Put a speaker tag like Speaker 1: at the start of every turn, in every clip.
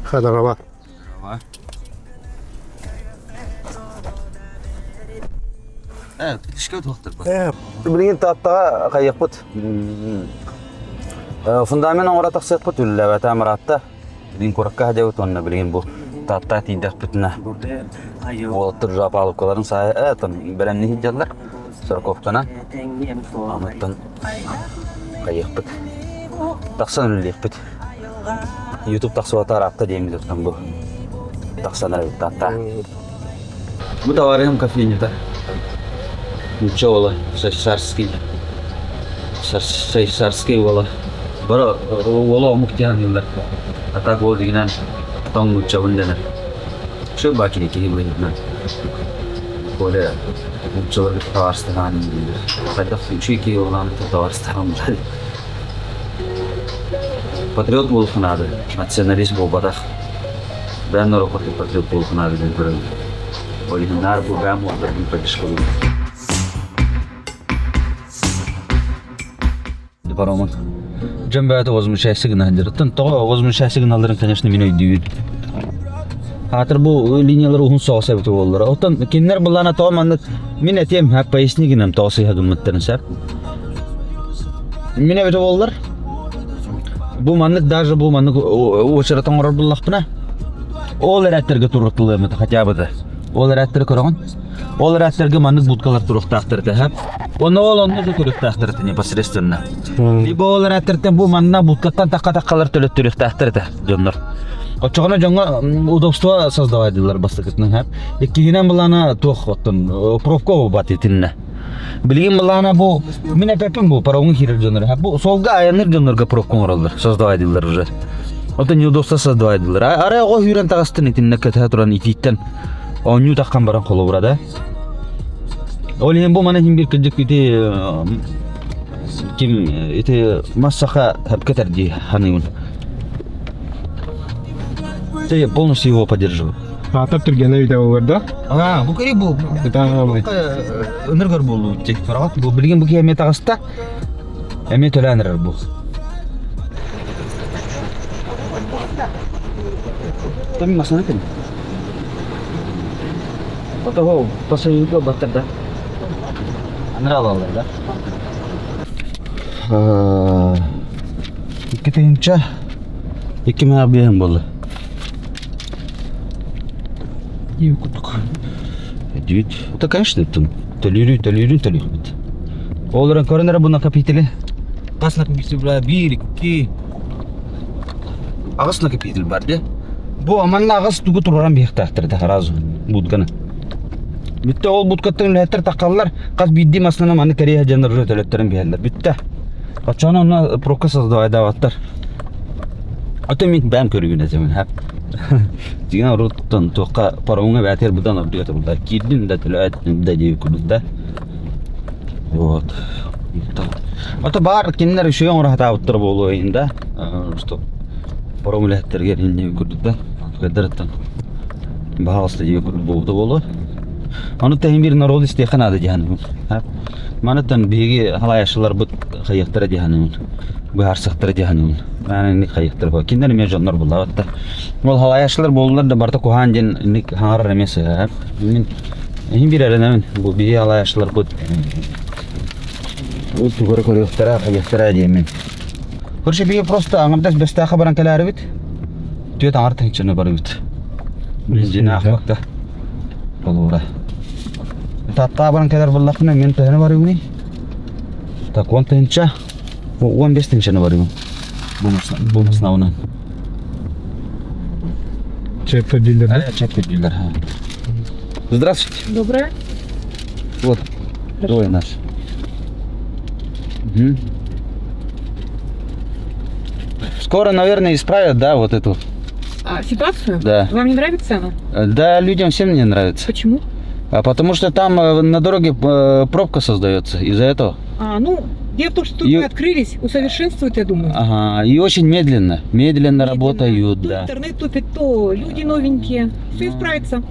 Speaker 1: Хадагава.
Speaker 2: Тишке тоқтыр ба.
Speaker 3: Билген таттаға қайықпыт. Фундамент оңыра тақсықпыт үлілі әміратта. Білген көрікке әдеуіт онына білген бұл татта тиіндек бітіні. Олыттыр жап алып қаларын сай бәрәмні хиджалар. Сұрқоқтана. Амыттан қайықпыт. Тақсан үлілеппіт. YouTube тақсуатар апта дейміз өттен бұл. Тақсанар өтті атта. Бұл товарым кофейнеда. Ничего было, шарский было. Бара ола муктян йылдар. А так ол дегенен тоң нуча бүнденер. Şu bakire kiri bu yıllar. Böyle nучалар таварстаган йылдар. Кайда чуйки olan таварстаган. Патриот болуп надо, националист болбадак. Ben норокоты патриот болуп надо деп көрөм. Oyunlar bu ben muhtemelen paylaşılıyor. Паромон. Жамбата возмущайся сигналдер. Тантога возмущайся сигналдерин, конечно, мен өйдүт. Хатыр бу линиялар узун соғса бит болдур. Оттан кинер булана томан мен этем хак пояснигинем тосы хагымматтарын сап. Мен бит болдур. Бу маннык даже бу маннык очратан орор буллакпына. Ол рәттерге туртылы мыт хотя бы да. Ол рәттер көргөн. Ол рәттерге маннык будкалар туруктактырды хап. Оны олонны туруктактырды непосредственно. Либо ол рәттерден бу манна будкаттан такка-таккалар төлөттүрүктактырды жоннор. Очогона жоңго удобство создавайдылар бастыкытын хап. Эккигинен булана тох оттон пробка батитинне. Билген булана бу мен апепин бу паромун хирер жоннор хап. Бу солга аяныр жоннорго пробка оралдыр. Создавайдылар уже. Оттон неудобство создавайдылар. Арая го хүрен тагыстын итинне кете туран ититтен. Оню таккан баран коло бурада. Олен бу мана химбир кыжык ити ким ити массаха хапкатерди ханын. Я полностью его поддерживаю.
Speaker 1: Атап түрген үйде оларда?
Speaker 3: Бу кери бу.
Speaker 1: Тамамай.
Speaker 3: Өнөргөр болду тек фарат. Бу билген бу кемет агыста. Эме төлөнөр бу. Тами масана кем? Ото посоюдо батырда. Анралалар да. Иккетинче 2000 абиен болду. Не кутук. Дит. Это, конечно, там толерю. Олран корнера бу накопители. Кас накопитель бра 1 2 агыс накопитель бар да. Бу аманна агыс тугу турган бияктактырды разы будганы. Бүтте ол будкаттын леттер таккаллар каз бидди маснана маны Корея жандар төлөттөрүн берлер. Бүтте. Ачана на пробка создавайда баттар. Ата мен бәм көргөн эсемин хап. Дигән руттан тоққа паромга бәтер будан ордыга булда. Кидин да төлөттүн да деп күдүдә. Вот. Ата бар кинлер шуй оңра табыттыр болуу инде. Что паромлеттерге инде күдүдә. Кадыртан. Баалысты деп болду. Аны тәһин бир народ истеханада җаһанным. Манаттан биги халаяшылар бут хаяктар җаһанным. Бу арсыктар җаһанным. Аны хаяктар бу. Киндер мен жоннор булла атта. Ол халаяшылар болдылар да барта кухан ден ник хаңар эмес. Мен бир эленем бу биги халаяшылар бут. Ул тугары көрөктөр хаяктар диемен. Көршө биги просто аңамдас беста хабаран келер бит. Төт аңар теңчене бар бит. Жина хакта. Болура. Татта баран келер буллакны мен тәне бар юни. Та контенча 15 теңчене бар юни. Бонусна унан.
Speaker 1: Чеппе дилер.
Speaker 3: Чеппе дилер. Здравствуйте.
Speaker 4: Доброе.
Speaker 3: Вот. Двое наш. Скоро, наверное, исправят, да, вот эту.
Speaker 4: Ситуацию?
Speaker 3: Да.
Speaker 4: Вам не нравится она?
Speaker 3: Да, людям всем не нравится.
Speaker 4: Почему?
Speaker 3: Потому что там на дороге пробка создается из-за этого.
Speaker 4: Дело в том, что тут мы открылись, усовершенствуют, я думаю.
Speaker 3: Ага, и очень медленно работают,
Speaker 4: то
Speaker 3: да.
Speaker 4: Интернет тупит, то люди новенькие. Все исправится.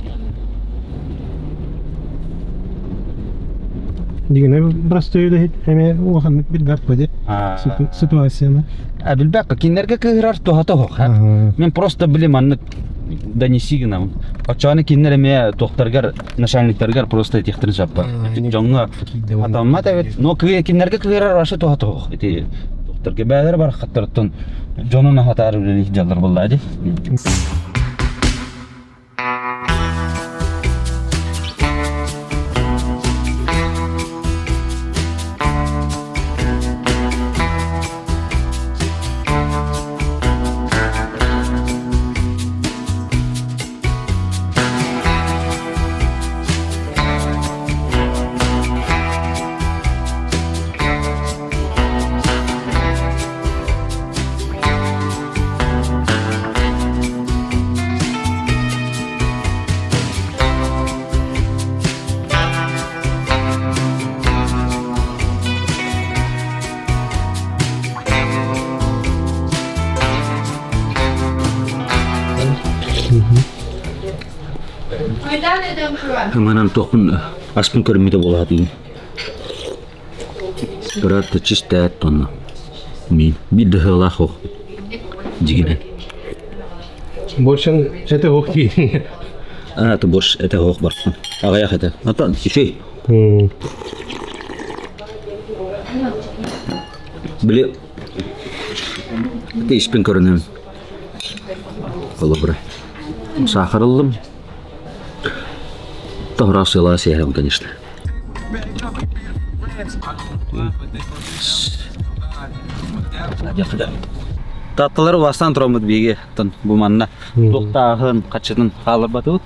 Speaker 1: Digine просто öyle heme vakanlık bir gap koydu. Situasyonu.
Speaker 3: Bilbek kinlerge kırar tohata hok. Men просто bilem anlık донеси гынам. Açanı kinler eme doktorgar, начальниктаргар просто этихтер жаппа. Jonga атамма да evet. No kinlerge kırar aşı tohata hok. Ити doktorga bäler bar hattırtın. Jonuna hatar bilen ihjallar bolladı. Hemen tohun aspın körmüde boladı. Berat çiste tonna. Min bir de hala ho. Digine.
Speaker 1: Borçan ete hok değil.
Speaker 3: Ana to boş ete ho barkın. Agaya ete. Atan şey. Bile de ispin körünem. Vallahi bre. Сахарылым. Tohrasıyla seyirem конечно. Tatlıları vastan turamıd bege tan bu manna. Doktahın kaçının kalır batut.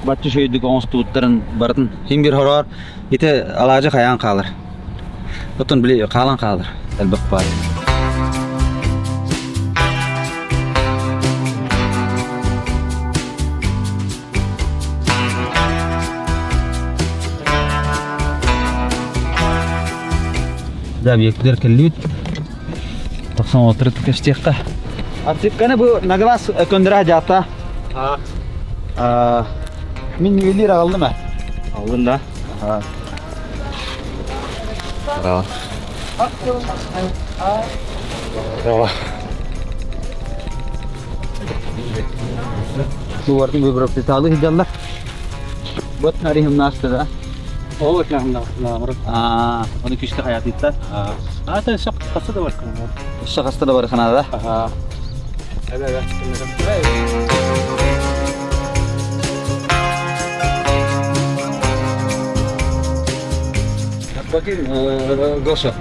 Speaker 3: Batı şeydik ons tutların barın hem bir horar ite alacak ayan kalır. Otun bile kalan kalır. Elbette var. Da bekler kellit. Taksan oturup keştekka. Artık kana bu naglas kondra jata. Min milli aldı mı? Aldın da. Ha. Bravo. Bravo. Bu vardı bir bıraktı sağlık hijallar. Buat narihim nastada. Oh, نعم onu kişide hayat etti. Hatta şakası da var kanada. Şakası da var kanada. Evet. Bakayım, Gosha.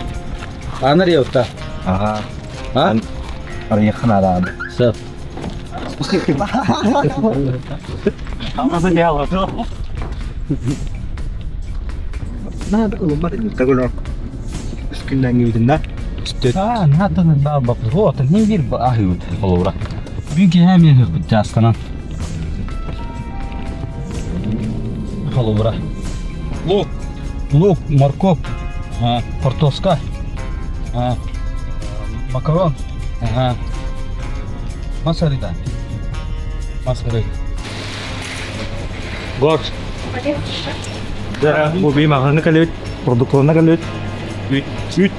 Speaker 3: Anar ya usta. Ha? Araya kanada abi. Sağ. Ama sen ya Allah. Nah, belum ada kita Üskünden giydin de. Ha, ne yaptın daha bak. Rotan hem bir ahiyot olur. Büyük hem bir jastan. Olur. Luk, morkop, kartoska, makaron, masarida. Gors. Bu bir makanı kalit, produklarına kalit. Üt.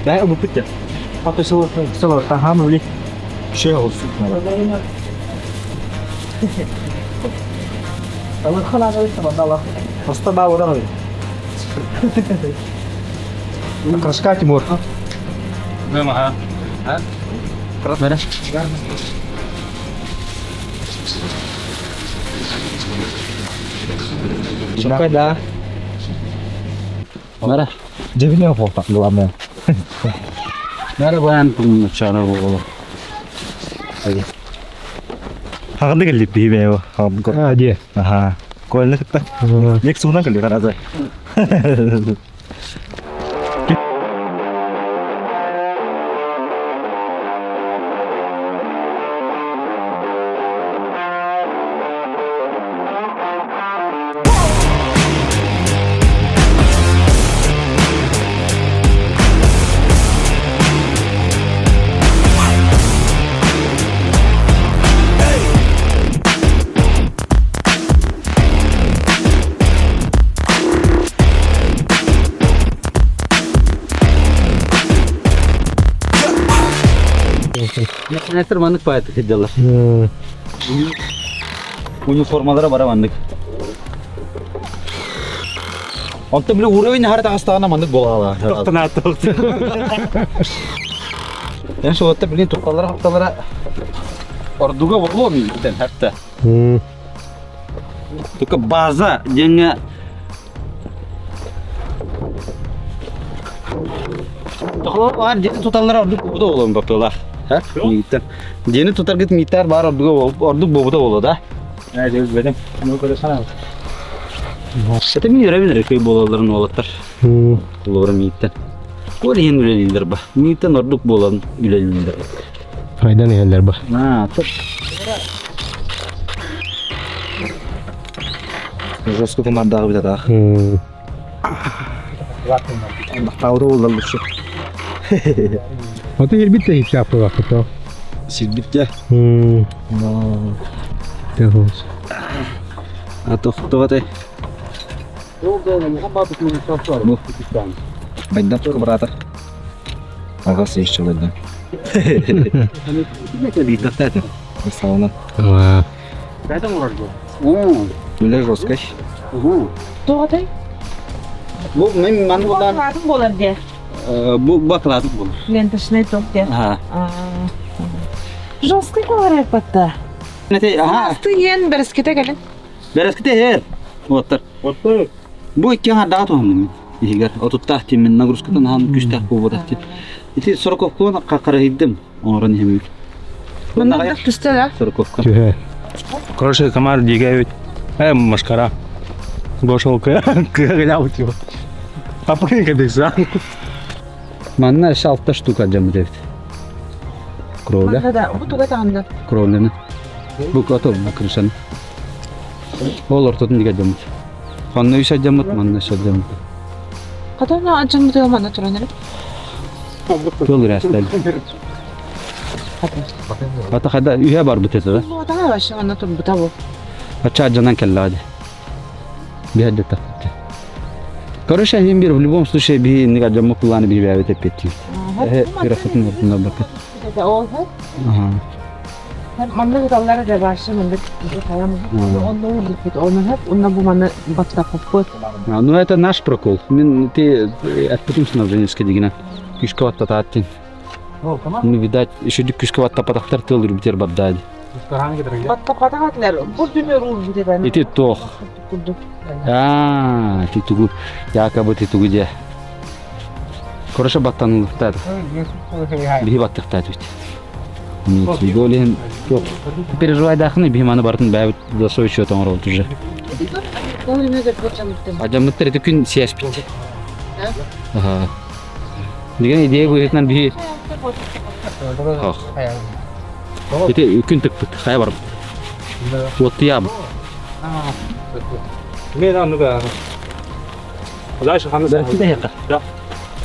Speaker 3: Đấy ông thích chứ? Có cái số ta hám rồi đi. Share olsun. Ama kana da işte bana Allah. Hasta bağ odan öyle. Kaskı timur. Ne mah? Ha? Keras mana? Sampai dah. Mana? Jadi apa tak gelapnya? Merhaba ben çağrı oğlum. Hadi. Hakan da geldi bir meyve.
Speaker 1: Ha diye.
Speaker 3: Aha. Koyalım tıkta. Next sundan geldi kan azay. Näter manık bayatı kediler.
Speaker 1: Hmm.
Speaker 3: Uniformalara bara manık. Onta bile uğrayın her dağıstağına manık boğala.
Speaker 2: Toktana toktu.
Speaker 3: Yani şu otta bilin haftalara orduga vurlu mu giden hatta.
Speaker 1: Hmm.
Speaker 3: Tuka baza jenge Tokalar var jeni tutanlara orduk bobuda olalım bakıyorlar. Ha? Miten. Jeni tutar git mitar var orduk bobuda olur da.
Speaker 2: Ne diyoruz benim? Bunu koysana.
Speaker 3: Ete mi görebilir köy bolaların oğlatlar.
Speaker 1: Hmm.
Speaker 3: Olur miten. Öyle yeni ülelidir ba. Miten orduk bolan ülelidir.
Speaker 1: Fayda ne yerler bak.
Speaker 3: Ha, çok.
Speaker 2: Жестко командаға бітеді ақ.
Speaker 1: Hmm.
Speaker 2: Тауды олдалды şu.
Speaker 1: Ata yer bitti hiç yaptı vakit o.
Speaker 2: Silbitke.
Speaker 1: Hmm. Tehos.
Speaker 3: Atı atı.
Speaker 2: Байдан тұқы бұраты. Ағасы еш жылайды.
Speaker 3: Ne kadar diktatör.
Speaker 2: Мысалы,
Speaker 1: Aa.
Speaker 2: өлі жосқай.
Speaker 4: Doğatay.
Speaker 3: Bu benim manı olan
Speaker 4: Bakladın bolar diye.
Speaker 3: bu bakladık bu.
Speaker 4: Lentashne tok diye.
Speaker 3: Ha.
Speaker 4: Жесткий говорят пота.
Speaker 3: Ne te aha.
Speaker 4: Ты ен берескете gelin.
Speaker 3: Beres kite her. Otur. Bu iki ha daha tohum. İger otur tahti min nagruskatan han küstah bu bodahti. İti sorokofkon kakara hiddim. Oran hem.
Speaker 4: Bundan da tüsteler.
Speaker 3: Sorokofkon.
Speaker 1: Tühe.
Speaker 2: Короче, комар двигают. Машкара. Гошел кыгыляут его. А прыгай бекса.
Speaker 3: Manna 6 штука camı devt. Krovle.
Speaker 4: Da bu tuğla tandı.
Speaker 3: Krovle'nin. Bu kato bu kırışan. Olur tutun diye camı. Kanlı işe camı manna işe camı.
Speaker 4: Kadar acım bu diyor bana turanları.
Speaker 3: Yol restel. Hatta kada üye var bu tezde.
Speaker 4: Bu da var anlatır bu tabu.
Speaker 3: Açı canan kella hadi. Bir hadi tak. Короче, hem bir в любом случае bir niga camı kullanı bir evet etti. Bir rakatın ortunda bakın.
Speaker 4: Da o hep.
Speaker 3: Aha.
Speaker 4: Manna gıdalara da başlamında bize kayamız. Onda vurduk bir onun hep onunla bu manna batta koptu.
Speaker 3: Ну это наш прокол. Мен ты отпутимся на Женевске дигина. Кишковатта тааттин. Ну видать, еще дик кишковатта патахтар тыл рубитер баддади.
Speaker 4: Batta patatlar. Bu dünür vurdu diye ben.
Speaker 3: Ити тох.
Speaker 4: Kurdu.
Speaker 3: А, ты тугу. Якобы ты тугу де. Короче, баттан лыктады. Бихи баттыктады ведь. Нет, видолин. Переживай дахны, бихиманы бартын бәбіт досой счетом оролды уже.
Speaker 4: Onu ne de yapacağım.
Speaker 3: Acamlıklar eti gün siyas bitti. Aha. Деген идея көретінен бихи. Ах. Eti gün tık bit. Kaya barım. Ottu ya bu.
Speaker 2: Мен ануга. Дальше ханыс.
Speaker 3: Belki de yakar.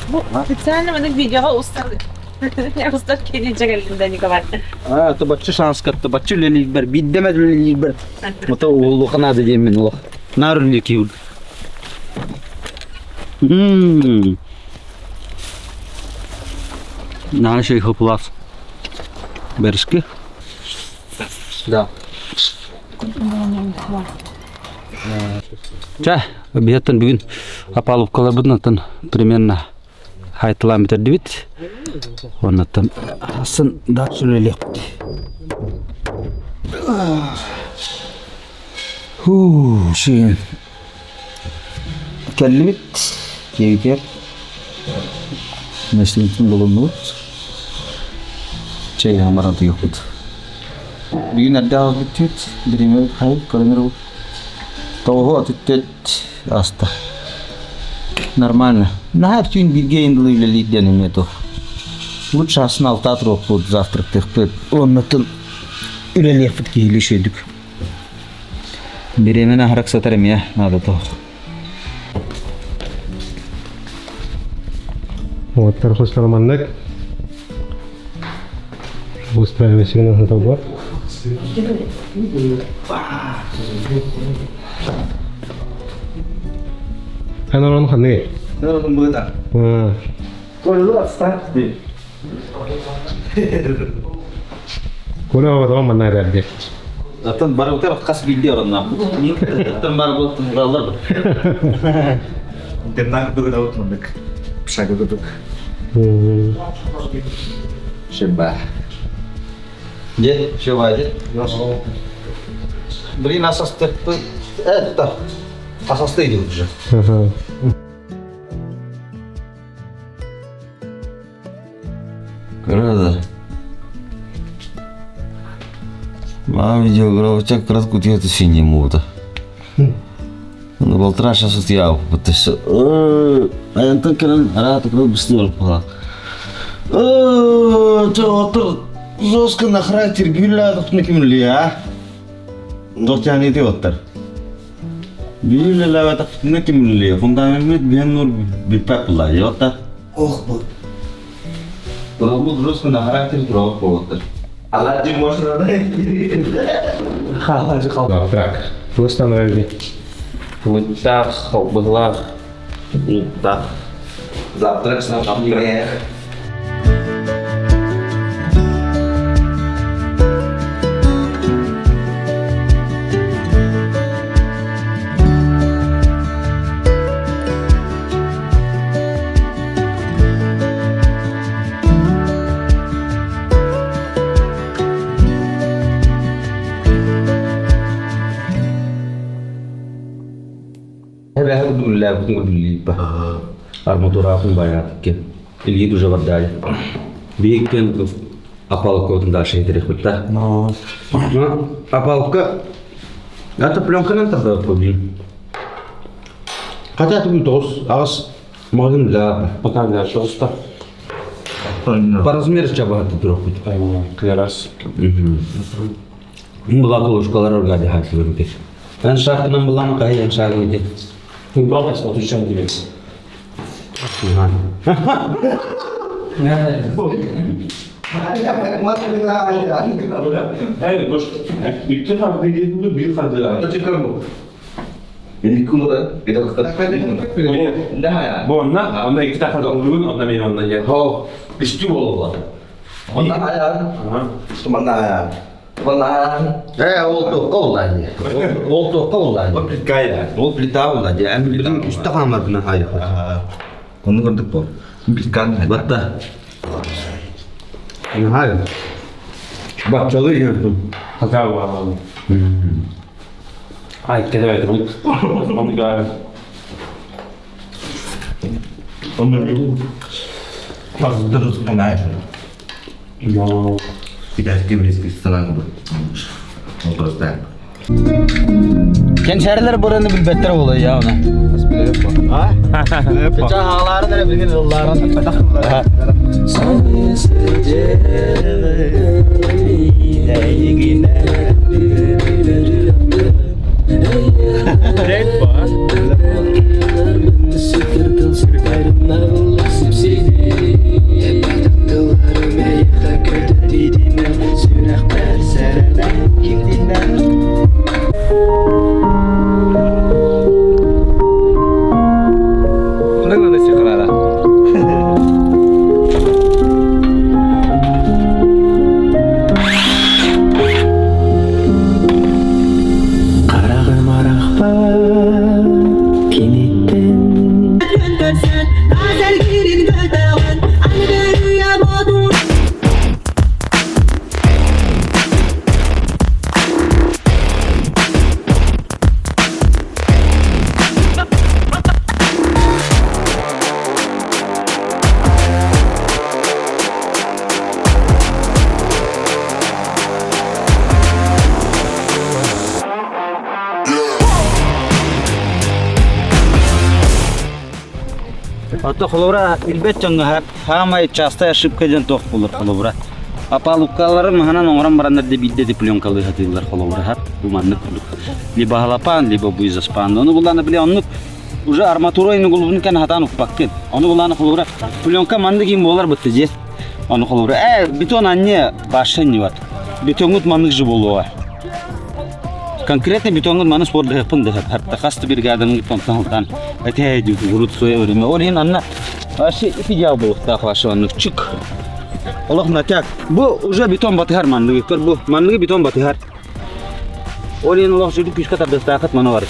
Speaker 4: Bu специально bana videoya ustad. Ya ustad gelince elinden yıkamak.
Speaker 3: А, то бачы шанс катты, бачы лелик бар, биддемет лелик бар. Мото улухана да дейм мен улух. Нар лелик юл. Нары şey хыпылас. Беришки. Да. Ча, бияттан бүгін апалып бұднаттан примерно айтылам бітерді бит. Оннаттан асын да сүрелек. Şeyin. Kelli bit. Kevker. Mesleğin bulundu. Şey amaratı yok bit. Bugün adda bitti. Birime hayır kalınır bu. Toho atittet asta. Нормально. На тюн бигейн лили денег то. Лучше основал татрок под завтрак тыхпет. Он натын үлелек фитки илишедик. Беременна харак сатарым я, надо то.
Speaker 1: Вот торхос карманнак. Устраивайся на того. Ana orang kan ni.
Speaker 2: Orang betul.
Speaker 1: Hmm.
Speaker 2: Kau lu start deh.
Speaker 1: Kone o zaman bana verdi.
Speaker 3: Zaten bari utar kas bildi orandan. Zaten bari bu kurallar.
Speaker 2: Tentang dulu dapat mendek. Bisa gitu.
Speaker 3: Şebah. Je, şebah je. Beri nasas terpe. Tak. Asastaydı bu çocuk.
Speaker 5: Kerana Мама видео играла чак кратко отивате синия мута. Но болтра ще се отиява, пътя ще... Ай, тъкърен, рата кръв бестивал пала. Че отър... Зоска на храй тиргвилля, докато не ким ли, а? Докато тя не ти отър. Били лева, докато не ким ли, фундамент бием нор бипепла, и отър. Ох, бъд. Докато зоска на храй тиргвилля пала отър. Alerjim boşuna da
Speaker 2: Alerji kaldı.
Speaker 1: Так. Фустан verdi.
Speaker 5: Puncak, belah, entah.
Speaker 2: Zaptrak sama kamu ya.
Speaker 3: Hebe dulu aku tunggu dulu pak. Armatura aku bayar kan. Ini itu jabat daya. Bikin apal kau tentang sih terus betul. Apal kau. Gata plyonka nanti ada problem. Kata tu terus awas makin lah.
Speaker 1: Пока да, что ста.
Speaker 3: По размеру coba tu terus.
Speaker 1: Клерас.
Speaker 3: Mulai sekolah organ hasil berarti. Kan saat enam bulan kaya yang saat ini.
Speaker 1: Igual essa outra chama de vez. Evet, boş. Bütün hafifliği bunu büyük fazla.
Speaker 2: Ini kulo kita
Speaker 1: Bu onda, onda iki defa da olduğun, onda benim ondan gel.
Speaker 3: Oh, pasti boleh.
Speaker 2: Mana ayam? Teman ayam. Teman ayam.
Speaker 3: Oldu aja. Oldu aja.
Speaker 2: Oh, kaya.
Speaker 3: O plita oldu aja. Em bizim üstte kamar bina hayır.
Speaker 2: Onu gördük bu. Bilkan.
Speaker 3: Batta. Hayır. Bak çalışıyordum.
Speaker 1: Hata var. Ay, keda verdim. Onu gayet.
Speaker 2: Terus naik.
Speaker 1: No.
Speaker 2: Tidak kibris senang bu. Terus naik.
Speaker 3: Ken şehirler buranın bir better oluyor ya ona. Ha? Geçen havaları da bilgin yollardan petaklar. Atau kalau ilbet cengah hamai casta ship kajian toh kalau apa lukalar mana orang beranda di bidde di pelion kalau hatilar kalau berat buman nuk liba halapan liba buizas pan onu bulan beli onu uja armatura ini gulubun kan hatan upakin onu bulan kalau berat pelion kan mandi kim bolar betul onu kalau berat betul nanya bahasa ni wat betul ngut mandik jebolo Konkretnya bitongun mana sport deh pun deh harta khas tu birgadan ngitung tahutan itu aja urut soya urut ini anna masih itu jauh tak khas anu cuk Allah natak. Bu уже beton batihar manlığı. Kır bu manlığı beton batihar. Olin Allah şöyle küçük kadar destakat mana var.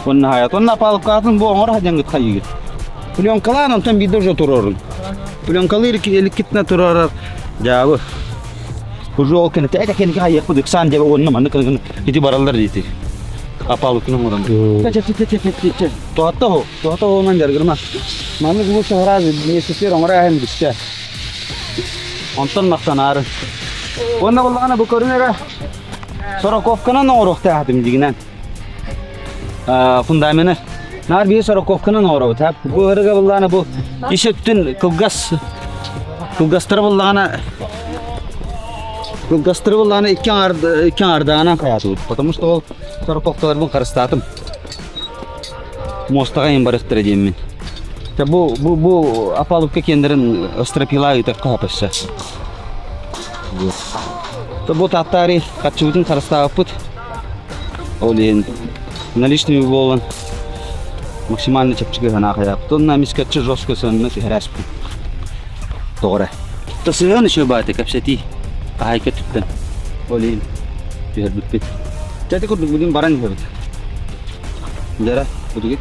Speaker 3: Onun hayat. Onun apalıp kalsın bu ona hajan git kayı. Pulyon kalan ondan bir de turorun. Pulyon kalır ki elik kitne turorar. Jawı. Bu ol kene te kendi kayı bu diksan diye onun manlığı kırgın. Gidi barallar diyeti. Apalık nang orang. Cek. Tohta ho nan jar girma. Manlık bu şehra ne sesir orang hem düşse. Ondan maksanar. Ona vallahi bu korunera. Sorokovkana no'roqta hatim dignan. Fundameni. Nar bir sorokovkana no'roq tap. Bu herga vallahi bu işettin kılgastır vallahi Kılgastır vallahi iki ardana kayatı. Потому что ол sorokovkalar bu karıstatım. Mostaga en barıktıracağım men. Bu apalıp kendirin ostropila iter kapassa. Bu tahtari kaçıvıtın karısta apıt. Olin наличными болон. Максимально чепчиге хана каяп. Тонна мискатчы жестко сонны терасп. Doğru. Tasıyan şu batı kapsati. Ayka tuttan. Olin. Bir bit. Jadi kok bugün barang ya. Jara, butuh git.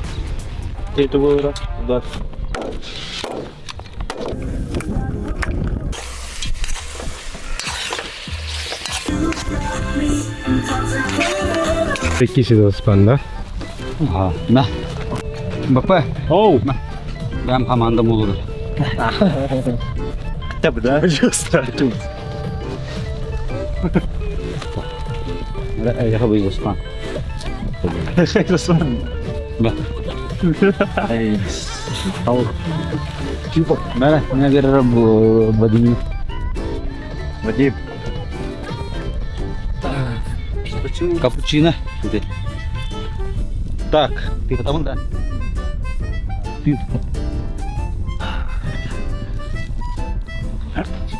Speaker 3: Itu bu udah.
Speaker 1: Peki siz Spanda.
Speaker 3: Ha, nah. Bapak.
Speaker 1: Oh.
Speaker 3: Ben pamandam olur.
Speaker 1: Tabii daha just.
Speaker 3: Ya bu Osman.
Speaker 1: Osman.
Speaker 3: Bak. Tahu. Mana ne gerer bu badini?
Speaker 1: Vadim.
Speaker 3: Cappuccino. Gitu. Так, ты потому да.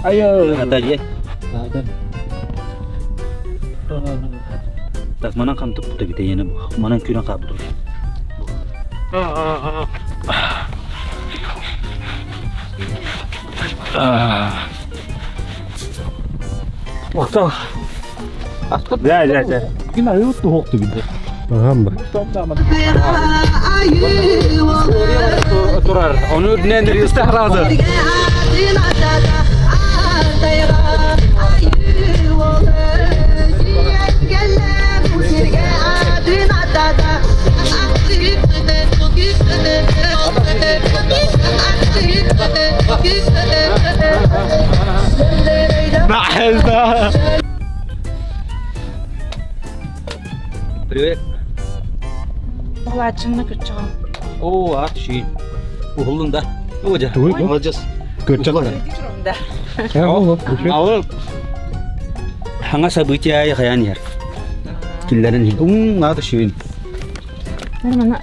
Speaker 3: Ayo, kata dia. Tak mana kan tuh putar kita yana, mana kira kabur. Waktu. Aspat.
Speaker 1: Ya.
Speaker 3: Gimana itu waktu gitu.
Speaker 1: Paham bak.
Speaker 3: Turar, onu nedir istihradı.
Speaker 1: Nahilda.
Speaker 3: Привет.
Speaker 4: Лачынны күчөгөн.
Speaker 3: О, ат şey. Oğlunda. Hoca.
Speaker 1: Olacağız. Göçekler.
Speaker 4: Жүрүмдө.
Speaker 1: Ya oğlum.
Speaker 3: Awal. Hanga sabıçı ya kayan yer. Killerin at şey.
Speaker 4: Mana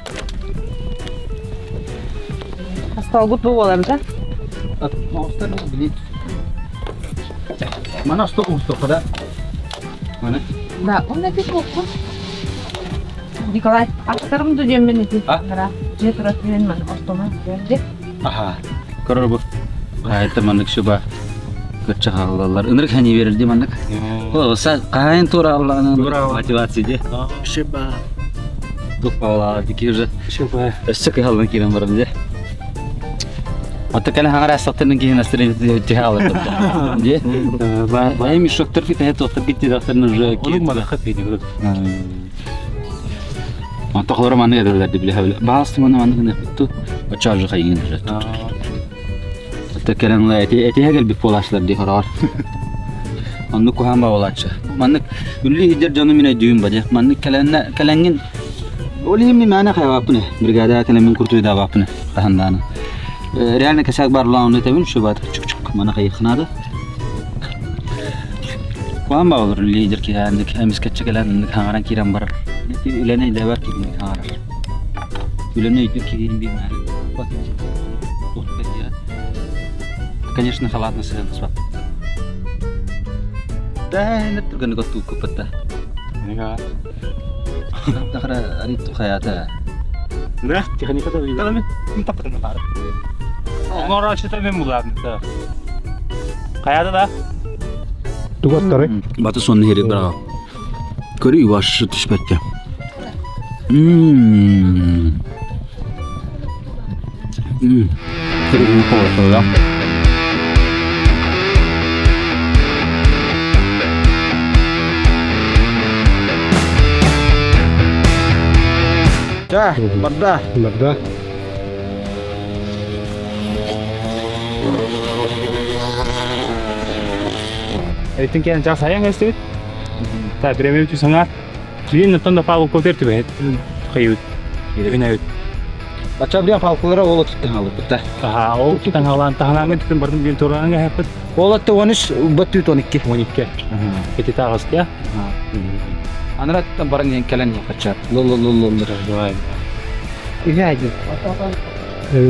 Speaker 4: Hastалык bu болар да?
Speaker 3: At mouse'tan bilit. Mana stok kada. Mana?
Speaker 4: Да, он на пикоку. Николай, актарымды жеммен эти.
Speaker 3: А?
Speaker 4: Кара, же турат менен мен остома берди.
Speaker 3: Aha. Karar bu. Hayat manlık şu ba. Kaçak Allah'lar. Önür hani verir di manlık. O sen kain tur Allah'ın motivasiya.
Speaker 1: Şeba.
Speaker 3: Duk Allah dikir.
Speaker 1: Şeba.
Speaker 3: Eşek halın kiram var bize. Hatta kana hangar satının ki nasırın cihal. Diye. Vay mi şok tarafı tehet otur gitti daftarın ki.
Speaker 1: Onun bana kapıydı.
Speaker 3: Mantıklı olan ne derler de bile havle. Bazı mantıklı ne tuttu. Açarcı kayın tuttu. Hatta kelenler eti hegel bir polaşlar diye karar. Manlık kuhan bağlaçı. Manlık ünlü hicer canım yine düğün bacak. Manlık kelengin olayım mi mana kayvapını. Brigada kelemin kurtuyu da vapını. Kahandana. Realne kesak barlan ne tabii şu bat çık mana kayıknadı. Kuhan bağlar ünlü hicer ki handik emis keçekelen hangaran kiram bar. Ülene de var ki hangaran. Ülene yük ki bir mana. Конечно, халатно се назват. Да, не тук не го тук пата.
Speaker 1: Нега.
Speaker 3: Тахра ари то хаята.
Speaker 1: Ne? Teknik kadar iyi. Tamam. Taptın mı bari? Onlar aşağıda ben bularım da.
Speaker 6: Kayada da.
Speaker 1: Тугаттары.
Speaker 3: Батı sonunu heri bırak. Körü yuvaşı tüşbetke. Körü uyku ortada. Dah, barda.
Speaker 1: Барда.
Speaker 6: Itu kan cak sayang guys tuh. Tak berani itu sangat. Jadi nonton dapat aku kotor tuh bet. Kayu. Ini benar.
Speaker 3: Baca dia palkulara ola tuttu halı bitti.
Speaker 6: Aha, o kita ngalan tahanan itu berarti bin turun nggak hepet.
Speaker 3: Ola tuh vanis battu tonikki.
Speaker 6: Monik ya. Kita tahu ya.
Speaker 3: Anara tuh barang yang kalian ya kacar. Lol.
Speaker 4: İyi aydın.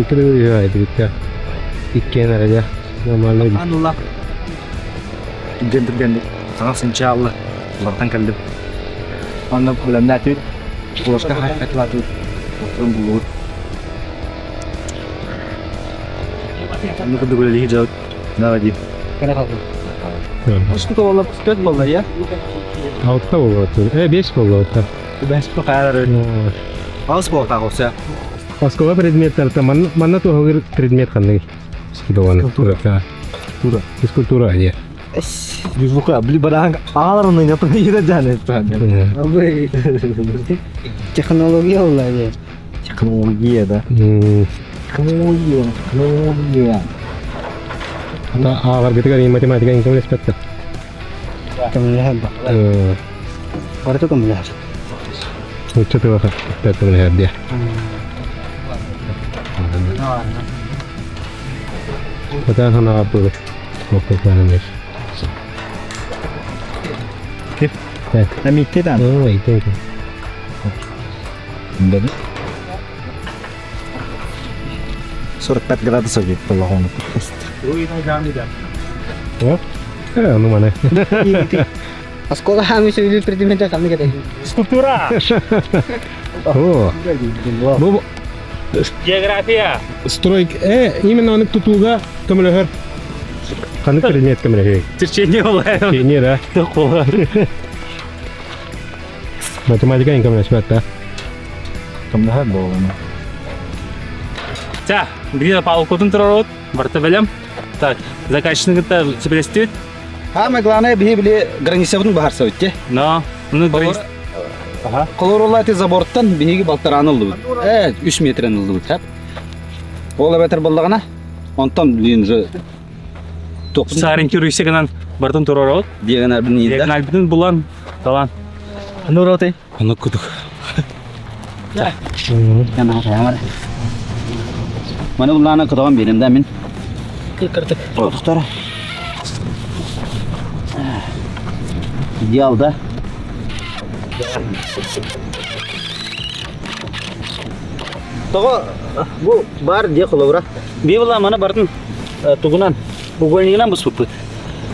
Speaker 1: Kırıyor ya edikte. İkken araca. Normalde
Speaker 2: Anullah. Gender. Sangat insya-Allah. Bartan kaldım. Ondan problemler tuh. Ulaşka hareket latu. Bulut. Ini kedua kali hijau. Nah lagi.
Speaker 3: Başka kovala püspet vallahi ya.
Speaker 1: Altta oldu atıyor. 5 oldu altta.
Speaker 2: Ben sepuluh kali. Aus bawa tak usah.
Speaker 1: Paskova предметтер там манна то хогер предмет қандай? Скидован. Тура. Физкультура aja.
Speaker 2: Biz bu kadar beli barang ağlarını yapın yine jalan.
Speaker 4: Abi. Teknologi olay ya.
Speaker 2: Teknologi ya da. Teknologi ya.
Speaker 1: Ata agar gitu kan matematika yang kamu respect.
Speaker 4: Kemelihat bak. Baru itu kemelihat.
Speaker 1: Ucap tuh kan. Kita melihat dia. Kita sana apa tuh? Waktu mana nih?
Speaker 2: Kami kita.
Speaker 1: Oh itu.
Speaker 2: Bener. Surat pet gratis aja kalau kamu.
Speaker 1: Oh? Anu mana?
Speaker 4: Sekolah kami sudah pertimbangan kami kata.
Speaker 6: Skulptura.
Speaker 1: Oh. Bu
Speaker 6: Geografia.
Speaker 1: стройк. Именно он тутуга камера. Қандай предмет камера?
Speaker 6: Тірчене олай.
Speaker 1: Не, да? Математика yang kamu respect, да?
Speaker 2: Kamu lihat bahwa
Speaker 6: Та, где по алкотун турот, барта белем. Так, заказчикты сепрестит.
Speaker 3: Самое главное били границевну бахар савитте.
Speaker 6: Но, ну говорит.
Speaker 3: Колороллати заборттан биги балтаран алды. 3 метрен алды. Хап. Ола бетер боллагана. Онтан бинже тоқсын
Speaker 6: Сарын кирүйсегенен бартын турот.
Speaker 3: деген арбин иде.
Speaker 6: Деген альбитин булан талан.
Speaker 2: Nuroti.
Speaker 3: Аны кудук.
Speaker 4: Yana ramar.
Speaker 3: Mana улана кудаган берем да мен.
Speaker 4: Kırdık.
Speaker 3: Продуктары. Идеал да. Тога bu бар де колора. Библа мана бартын тугунан угольнигинен буспут.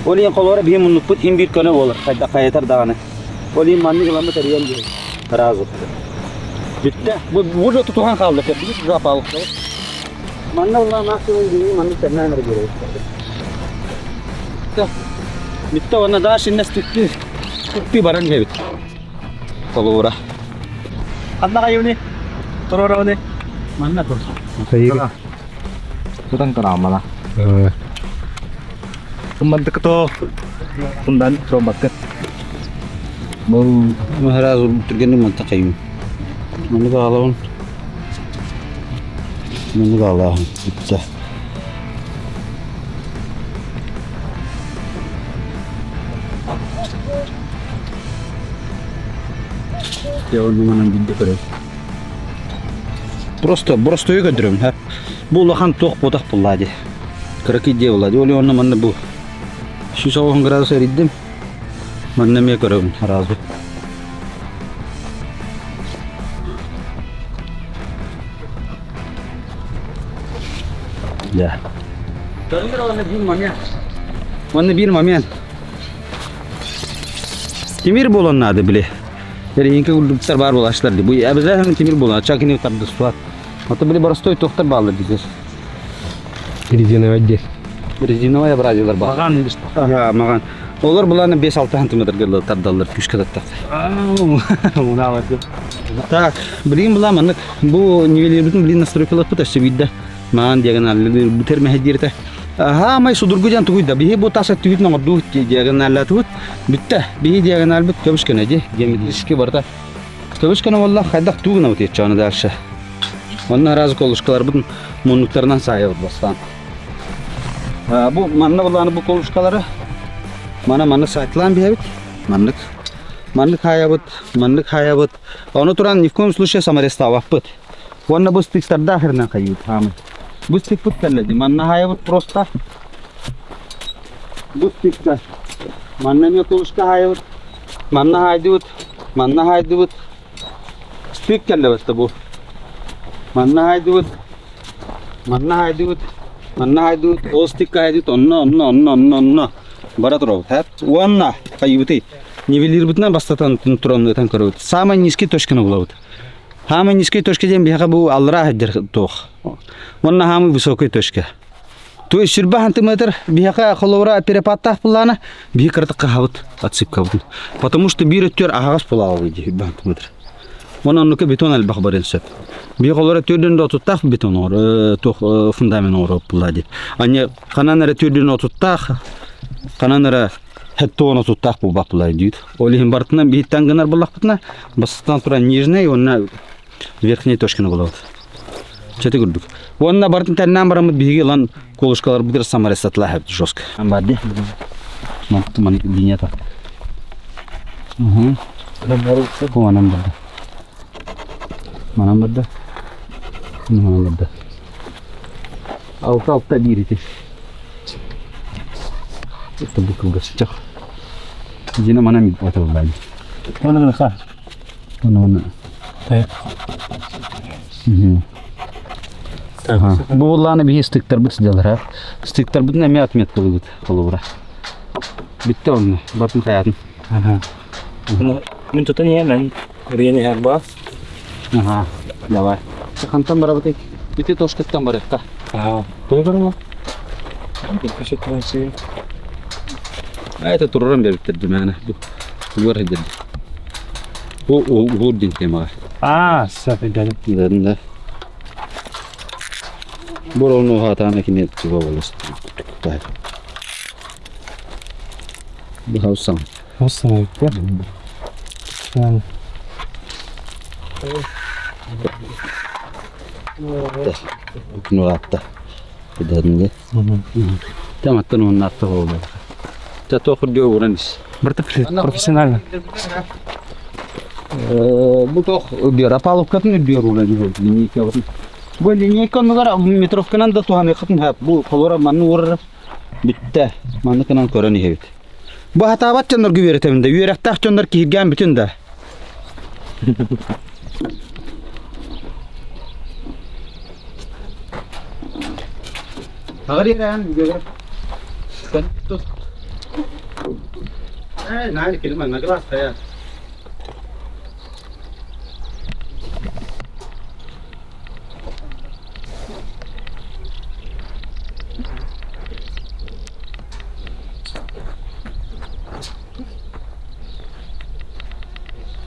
Speaker 3: Олин колора бим мунупут им бир көне болор. Кайда каятар даганы. Олин манны гыламы тарыян ди. Разы. Битте. Bu уже тутуган калды. Бит запалык. Манна ула максимум ди манны тернан регире. Битте ona da şimdi стыкты баран кебит. Колора.
Speaker 2: Anda kayo ni. Tororo ni.
Speaker 6: Mana tuh?
Speaker 1: Saya.
Speaker 2: Sudah kerama lah.
Speaker 1: Э,
Speaker 2: Teman deket tuh. Pundan sobat kan. Mau
Speaker 3: Mahara turgeni mantakayım. Mana galon. Mana galon. Bitti. Ya onu mana bindi kere. Просто ее götürüyorum ha. Bu lahan toq bodak bulladı. 42 bulladı. Öyle onu mana bu. Şu soğuk gradus eriddim. Mana me görüyorum razı. Ya. Mana bir mamiyan. Timir bolan adı bile. Yani inke ulduklar var bulaşlardı. Bu abizler timir bolan. Çakini utardı suat. Hatta bile barastoy tohtar bağlı diyeceğiz.
Speaker 1: резиновый отдель.
Speaker 3: Резиновая бразилар бар.
Speaker 6: Маған емес.
Speaker 3: Ага, маған. Олар бұланы 5-6 сантиметрге тардалар, күшке таттақ.
Speaker 6: Мына алады.
Speaker 3: Так, білген бұла мұнық. Бұл нивелербітін білген настройкалар бұтасы бейді. Маған диагоналлы бітер мәхеддерді. Ага, май судургудан тугуйда. Бихи бу таса тугуйт наңырду диагоналла тугуйт. Бітті. Бихи диагонал біт көбішкені де. Геометрически барда. Көбішкені валла қайдақ тугуна өтет жаны дальше. Онна разы колышкалар бұдың мұнлықтарынан сайы бұд бастан. Бұл манна бұланы бұл колышкалары. Мана сайтлан бейбіт. Манлык хая бұд. Оны тұран ни в коем случае самарестава бұд. Онна бұл стикстарда ахырынан қайып. Бұл стик бұд кәлледі. Манна хая бұд просто. Бұл стикстар. Манна ме колышка хая бұд. Манна хайды бұд. Стик кәллі басты бұл. Манна хайды бұд. Ол стик хайды бұд. Онна. Бара тұрау. Онна қайыбыты. Нивелир бұтынан бастатан тұраны өтен көрі өт. Самай низкий точканы бұла өт. Самай низкий точка ден бияға бұл алыра әддер тоқ. Онна самай высокий точка. То есть сүрбі сантиметр бияға қолауыра перепаттақ бұланы бия кірдіққа қабыт отсыпқа бұтын. Потому что бір өттер ағағас бұла алғы де сантиметр. Онан нүкі бетон әлбақ бар енсеп. Бия қолауыра төрден отыттақ бетон тоқ фундамен орып бұла де. Ане қанан әрі төрден отыттақ, қанан әрі Хәтті оны тұттақ бұл бақылай дейді. Олейін бартынан бейттен ғынар бұлақ бұтына, басықтан тұран нежіне, онына верхней точканы болады. Чәті көрдік. Онына бартын тәннен барамыд бейге лан колышқалар бұдыр самарестатыла әбді жосқы. Барды. Маңқыты маны линия так. Манам барды. Алта бір етеш. Это буква гостях. Дина mana мид это влади.
Speaker 6: Оны ха.
Speaker 3: Оны. Bu olanı bir stiktör bit diyorlar. Stiktör bit ne mi atmet kılıyor kolura. Bitti onu. Bakın hayatım.
Speaker 6: Мен тұтын емен. Рені әр ба.
Speaker 3: Ага. Давай. Қантан бара бітек. Бітті тошкеттен бар екта.
Speaker 6: Бұл бар ма? Көшет тұрасы.
Speaker 3: Это турран беріптерді мәні. Бұл едерді. Бұл ден темаға.
Speaker 6: Сәп едәлім.
Speaker 3: Дәдінде. Бұл оны ғатана кене тұға болысты. Бұл хаусам.
Speaker 6: Hausam ayıp. Yani.
Speaker 3: Bunu attı. Dәдінде. Таматтан оның атты болды. Тоқыр дөу ұраныз.
Speaker 6: Профессионально.
Speaker 3: Бұл тоқ өдер. Апалып өдер ұраныз. Линейка ұраныз. Бұл линейка ұнығар метровканан да туғаны қытын әп. Бұл қолора манны ұрыр. Бітті. Манны қынан көріні хебет. Бұл хатабат жандар көверетемінде. Үйеректақ жандар кейірген бүтін да. Ağır yere yani göre. Sen tut. Ne kelime ne kadar ya.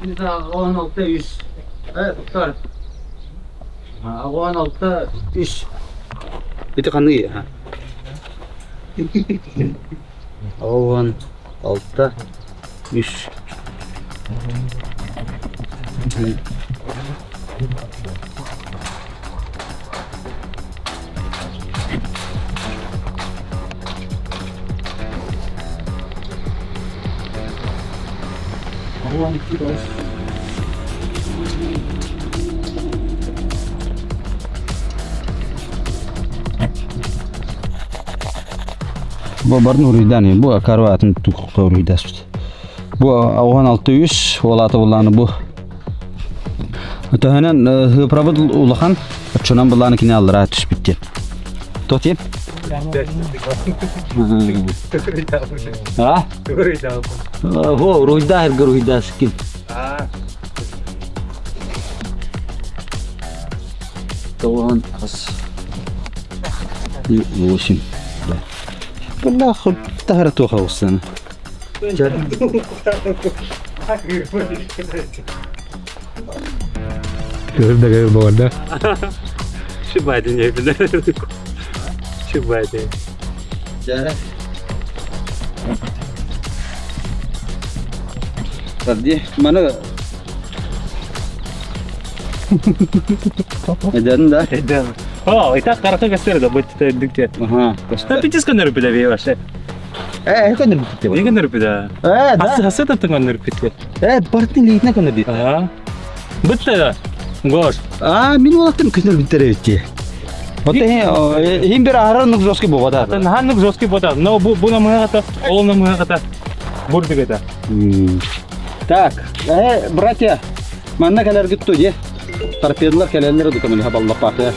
Speaker 3: Şimdi daha 16-100. Evet tutar. Ha 16-100. Itu kan ya. Awan alta 100. Awan 200. Bu barın uruydan bu karvatın tukukta uruydas. Bu awan 600 olatı bulanı bu. Ötəhənən hıprabıd ulaxan çönan bulanı kine alır atış bitti. Totiyem? Ha? Ho, uruyda her uruyda skin. Awan as. 8. والله خد تهرتو خوصنا
Speaker 1: Kızır da gayet bu arada.
Speaker 6: شوف بعدين يا ابن شوف بعدين
Speaker 3: Tadi mana? Edan dah.
Speaker 6: اه ايتا قرأت كسر ده بيت الدكتور
Speaker 3: Aha.
Speaker 6: بيتس كنا نربي ده بيواش
Speaker 3: Kan nerbi teh.
Speaker 6: يجي نربي ده حسيت تبغى نربي ده
Speaker 3: Parti lihatnya kan nerbi.
Speaker 6: اه بيت ده غوش
Speaker 3: Min waktu kan nerbi terus. Oke, him berharap nuk zoski bawa dah.
Speaker 6: نهار نك زوسكي بودا نو بونا ما هتا اول ما هتا بورد كده
Speaker 3: Tak, berat ya. Mana kalar gitu je. Terpilih kalender itu kami lihat Allah pakai.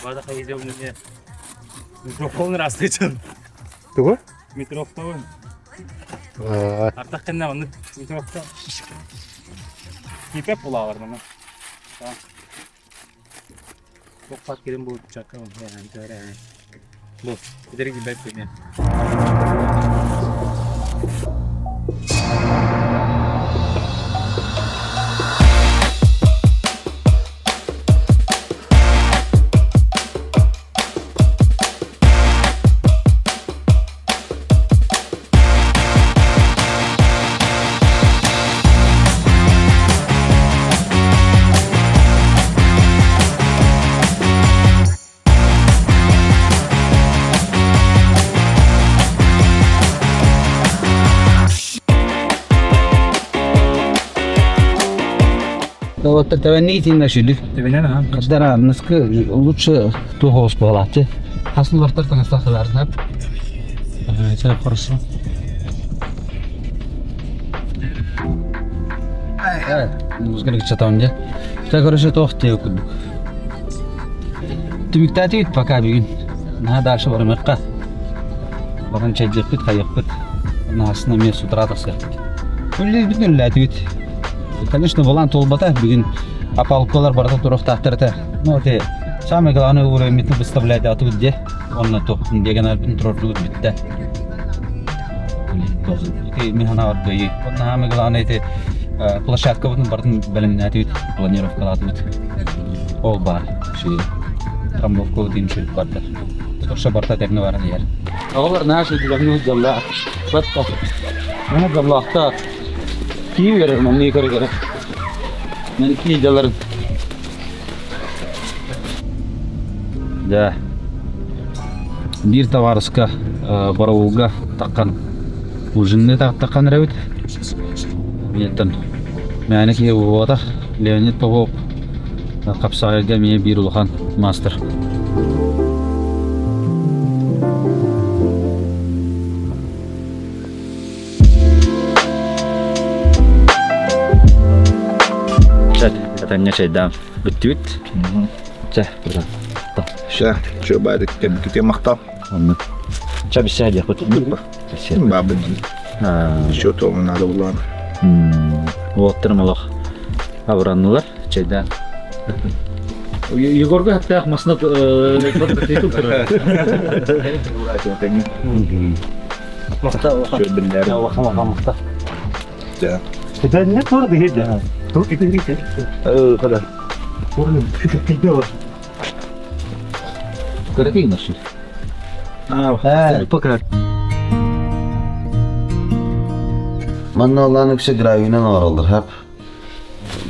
Speaker 6: هذا خيزه من هنا ميكروفون راستيتن
Speaker 1: Tuh?
Speaker 6: ميكروفون
Speaker 1: Aa,
Speaker 6: artık kendine onu mikrofon kipep bulavar bana çok fark edin bu çakal yani böyle bu giderek gibi yapayım ya
Speaker 3: Вот это нити нашли.
Speaker 6: Тевенена
Speaker 3: Когда насколько лучше то хоспалате. Хасл вартар тангастахлар, да?
Speaker 6: это хорошо
Speaker 3: Музыка читаем, да? Так хорошо то хтею кубик. Ты мектати пока бигин. На дальше бармакка. Баран чайжыкпыт, кайыкпыт. Насына мен сутрата сыяпты. Бүллез бүтүн латыйт. Конечно, балан толбата бигин апалкалар барда турак тахтырта. Ну те самое главное уровень выставлять ату где он то диагональ бин трорду битте. Ки механа ордой. Он самое главное те площадка вот бардын белемнатыйт, планировкалатыйт. Ол бар. Ши трамбовка димшил барда. Соша барда тегне бар дияр. Оглар наши дигәнне җалла. Батта. Менә җаллахта. Ки верер мәне кыргыр. Мен ки җаллар. Да. Бир товарыска барауга таккан. Ужинне таккан рәвит. Менәтен. Мәне ки вата Леонид Попов. Капсайга мие бир улхан мастер. Katanya sedang betut. Cah, berat.
Speaker 7: Siya, siya ba kita makta?
Speaker 3: Cah bisa aja kut.
Speaker 7: Babad. Siya to na dawlan.
Speaker 3: Water malah. Avranlar ceda.
Speaker 6: Егорга hatta masnad
Speaker 7: Siya benar.
Speaker 3: Makta.
Speaker 7: Ya.
Speaker 6: ده النت ورد جدا توقي تدري
Speaker 7: Kada.
Speaker 6: ورد كده
Speaker 3: Kerja nasi.
Speaker 6: فكرة
Speaker 5: Manna Allah'ın yüksek gravinden oraldır hep.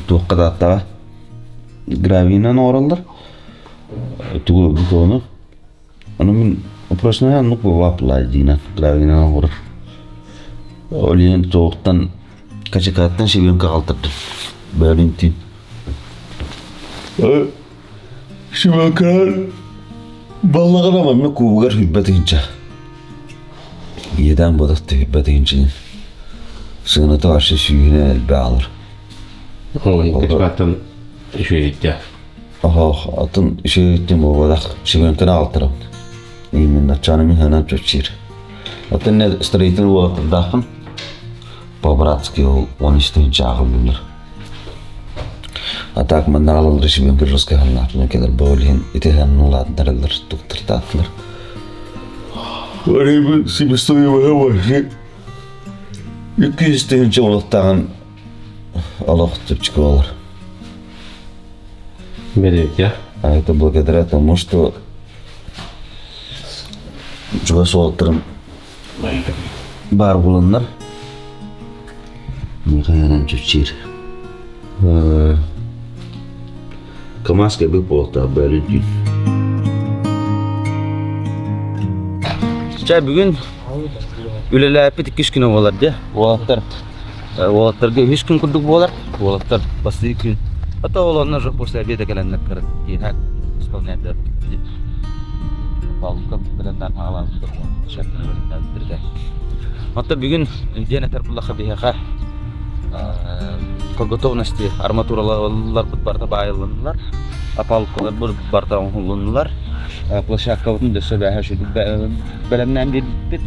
Speaker 5: Tuğkada hatta. Gravinden oraldır. Tuğu bu konu. Onun operasyon yanlık bu vaplar dina. Gravinden oraldır. Oliyen tuğuktan kaçıkattan şibim kaltırdı. Berlintin. Şu bakar. Vallahi ama ne kuvar hübbet hinca. Yeden balık tepediğince sığınatı aşı suyuna elbe alır.
Speaker 1: Onun kaçbattan şey etti.
Speaker 5: Aha atın şey ettim o balık şimentini altırım. İyimin açanımı hemen çöçür. Atın ne straightin o dağın. Babratski onu isteyin çağırırlar. Atak mandan alır şimdi bir rızkı hallar. Ne kadar böyleyin itihanın olanlarlar tuttırtatlar. Arayı bir stoyu var var. 200 tane oğlaktan Allah tutuşku olur.
Speaker 1: Медведь, я?
Speaker 5: А это благодаря тому, что Джугас Уолтер'ın бар bulunlar. Mekayanın çiçir. Kamas gibi bolta böyle değil.
Speaker 3: Çay bugün ülelepet 2 gün olar diye. Oğlatlarga 3 gün kurduk bolar. Oğlatlar bası 2 gün. Hatta olanlar жоқ после обеда gelenler kırık. Yine исполнять да. Balık bilenler halaldı. Şartlar bilenler de. Hatta bugün diyene taraflıqa bihaqa готовности арматуралар бут барда байылынlar. Апалкалар бут барда оңлынlar. Площадканың дөсө бәһә шу белемнән бит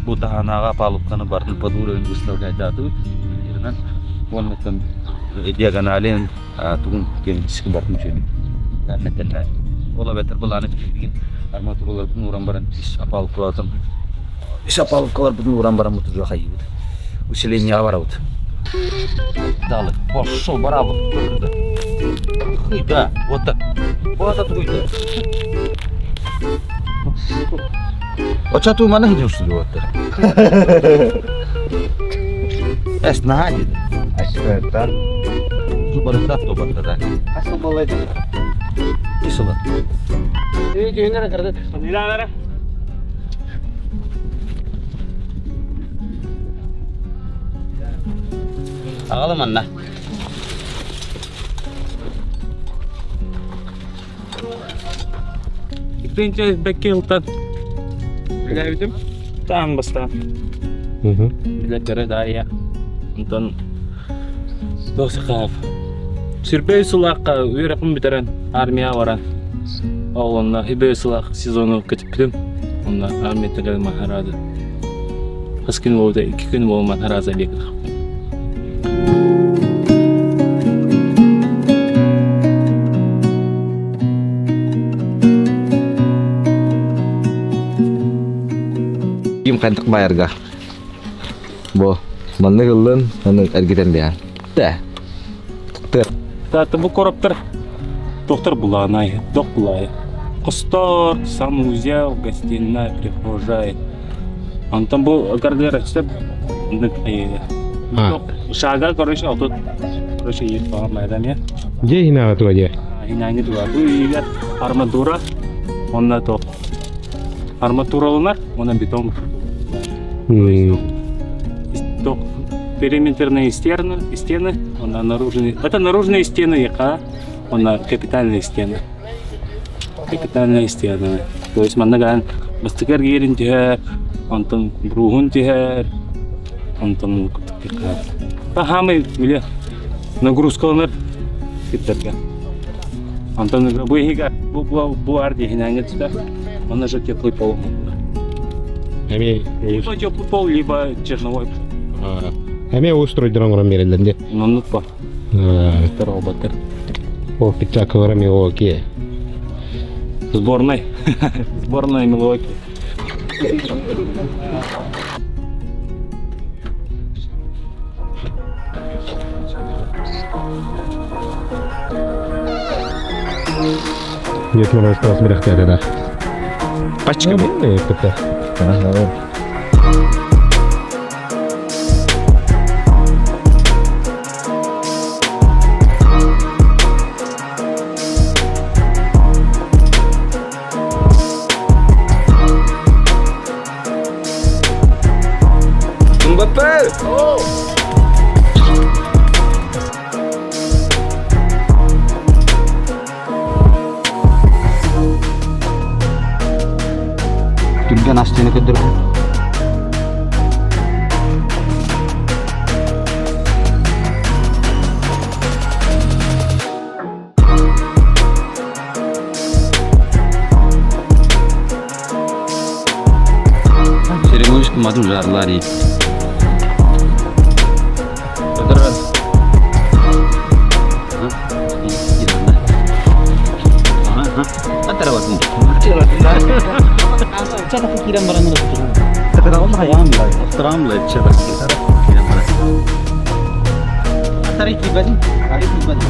Speaker 3: bu tahanaga palıklarını bardın padura ön выставлять adı. Yerinden olmaktan diagonalin tuğun kendisi bardın şöyle. Yani nedenler. Ola beter bulanı bilgin armaturalar bunu uğran baran iş apalıklar iş apalıklar bunu uğran baran mutu hayır. Усиление ворот. Далы. Пошел барабан. Да, вот так. Вот так будет. Ocha tu mana gidiyorsun diyor hatta. Esna hadi.
Speaker 7: Aşağıdan.
Speaker 3: Tu balıklar topladı da.
Speaker 4: Asıl balaydı.
Speaker 3: Kisola.
Speaker 4: Düğünlere kadar.
Speaker 6: Nilana.
Speaker 3: Ağalım anne.
Speaker 6: İkinci bekiltan. Bilevdim. Tam basta. Biletlere daha iyi. Ondan dosa kaf. Sürpey sulakka üyerekim bitiren armiya varan. Oğlunla hibey sulak sezonu ketiptim. Ondan armiya tegelim maharadı. Az gün oldu, 2 gün oldu maharaza bekir.
Speaker 2: Kim kantak bayar ga? Bo, mana geulun anu ergiten dia. Teh.
Speaker 6: Zaten bu koruptur. Доктор Буланай, док Булай. Костор, санузел, гостиная, прихожая. Он там был гардероб, шага, короче, а тут, короче, есть по майдане.
Speaker 1: Где хина туа где?
Speaker 6: Hina ini tuh, tuh lihat armatura, mana tuh armatura lunar, mana beton. Tuh периметрные стены, она наружные. Это наружные стены, яка, она капитальные стены. Капитальные стены. То есть манаган бастыкар герин тихер, антон брухун тихер, антон кутыкар. Пахамы биле нагрузкалар киттерген. Антон буйга бу арди хинангет да. Он же теплый пол. Либо теплый пол, либо черновой.
Speaker 1: Әме устроить драмарам берелденде.
Speaker 6: Unutma. Второго батер.
Speaker 1: О, пиццакаларами оке.
Speaker 6: Сборной. Сборная Милуоки.
Speaker 1: Нет, мы осталось мерехтер, да.
Speaker 2: Пачка.
Speaker 1: Это.
Speaker 3: Türkan astığını kıdırdı. Madun jarlari. Antara waktu. Cara pikiran barang itu. Kata Allah ya ambil. Terang lah cara pikiran barang. Antara pribadi, hari pribadi.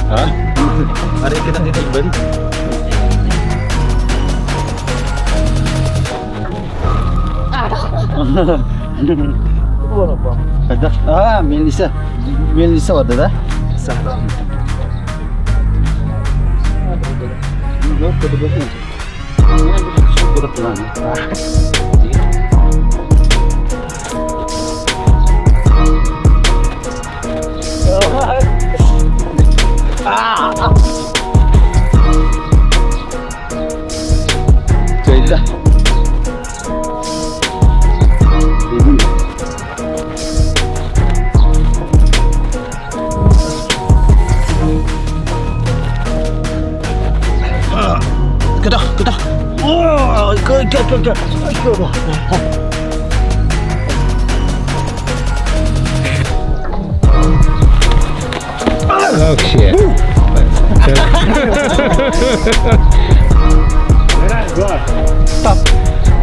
Speaker 3: Hah? Hari kita pribadi. Ah, Melisa. Melisa var da. Yok, kötü bakın. Söyle. Kedah. Oh, ke.
Speaker 1: Oh shit.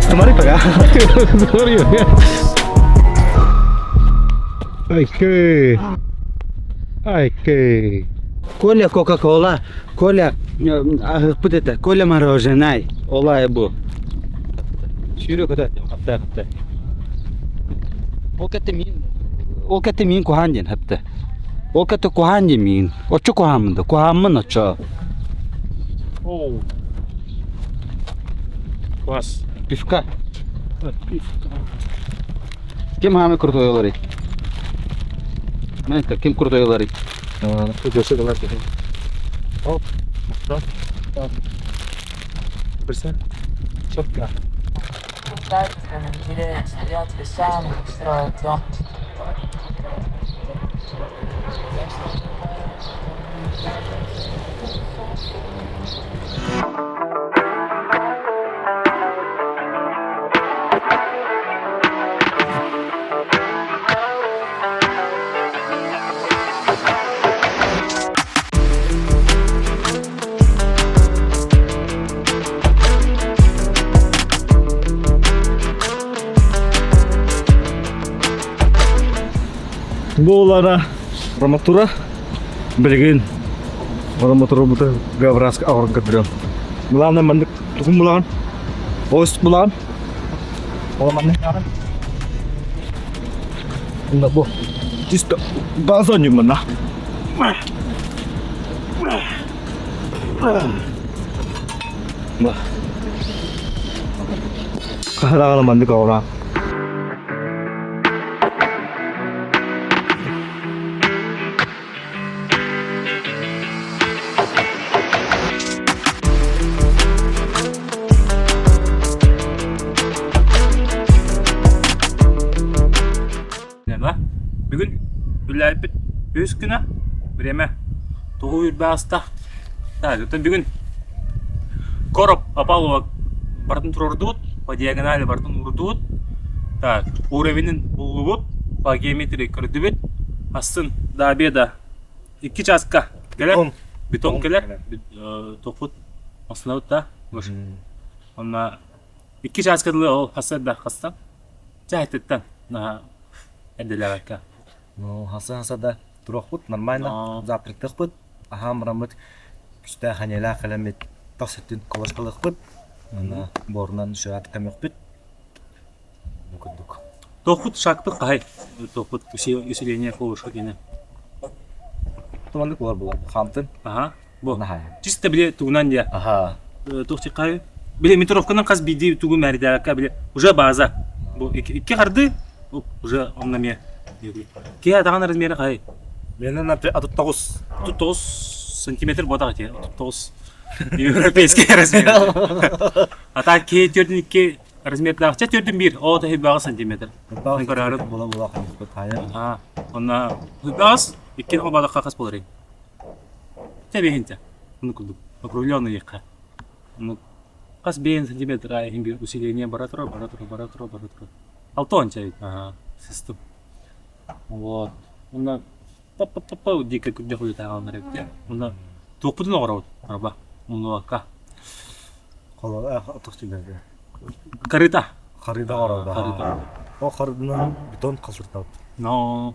Speaker 7: Kemari Pak ya?
Speaker 1: Sorry ya. Ay.
Speaker 3: Коля Кока-Кола, Коля пытается, Коля мороженое. Олай bu. Şuraya kadar hatta. O kete min kuhancın hatta. O kete kuhancın min. O çok kuhamında. Kuhamın o çok.
Speaker 6: Oh. Класс.
Speaker 3: Pifka. Kim hami kurtoyları? Ben kim kurtoyları?
Speaker 6: Берсен. Четко.
Speaker 7: Bu olana Ramatuра bilgin. Ramatuра buta gavras orang kedram. Mulana mandik tukum mulan. Host mulan. Ola manne kan. Enggak boh. Just bahasa ni mana? Nah. Kahara mandik orang.
Speaker 6: Bugün Ülelpit üst güne bireme Doğu Basta. Zaten bugün Korop Apollo Barton Trordut, по диагонали Barton Urdut. Так, уровень buluvut, по geometri kırdıbit. Aslın daha bir da 2 çaska gelir. Beton gelir. Toput aslında da. Ona 2 çaskalı ol hasar da kastan. Cahtetten. Na edelerek.
Speaker 2: Ну, хаса да трохпут нормально. Запрыгтыхпыт. Ахам рамыт. Күстә ханела калемет тасыттын колашкалыкпыт. Ана борнан шуат камыкпыт. Букудук.
Speaker 6: Топут шакпыт кай. Топут усиление колышка гене.
Speaker 2: Тумандык бар була. Хамтын.
Speaker 6: Ага. Бу.
Speaker 2: Нахай.
Speaker 6: Чисто биле тугунан я.
Speaker 2: Ага.
Speaker 6: Тохти кай. Биле метровканан каз биди тугу мәрдәкә биле. Уже база. Бу ике карды. Уже онна ме. Ке атаган размеры кай.
Speaker 7: Менен атып
Speaker 6: 9 сантиметр ботак те. 9 европейский размер. Ата ке 4-2 размердагы 4-1. О та хебагы сантиметр.
Speaker 2: Була камыкпыт. Хая.
Speaker 6: А, онна хебагы 2 обада какас болар. Тебе хинте. Уну кулдук. Округленный яка. Ну Кас 5 сантиметр бир усиление бара тура. Алтон чай. Ага. Систем. Вот. Онда па дико күдө кылып таган керек. Онда тоқпутун огорот. Арба. Муну ка.
Speaker 2: Кала атыкчыгы.
Speaker 6: Карита.
Speaker 2: Харида арада.
Speaker 6: Карита.
Speaker 2: О харидынан бетон калтыртап.
Speaker 6: Но.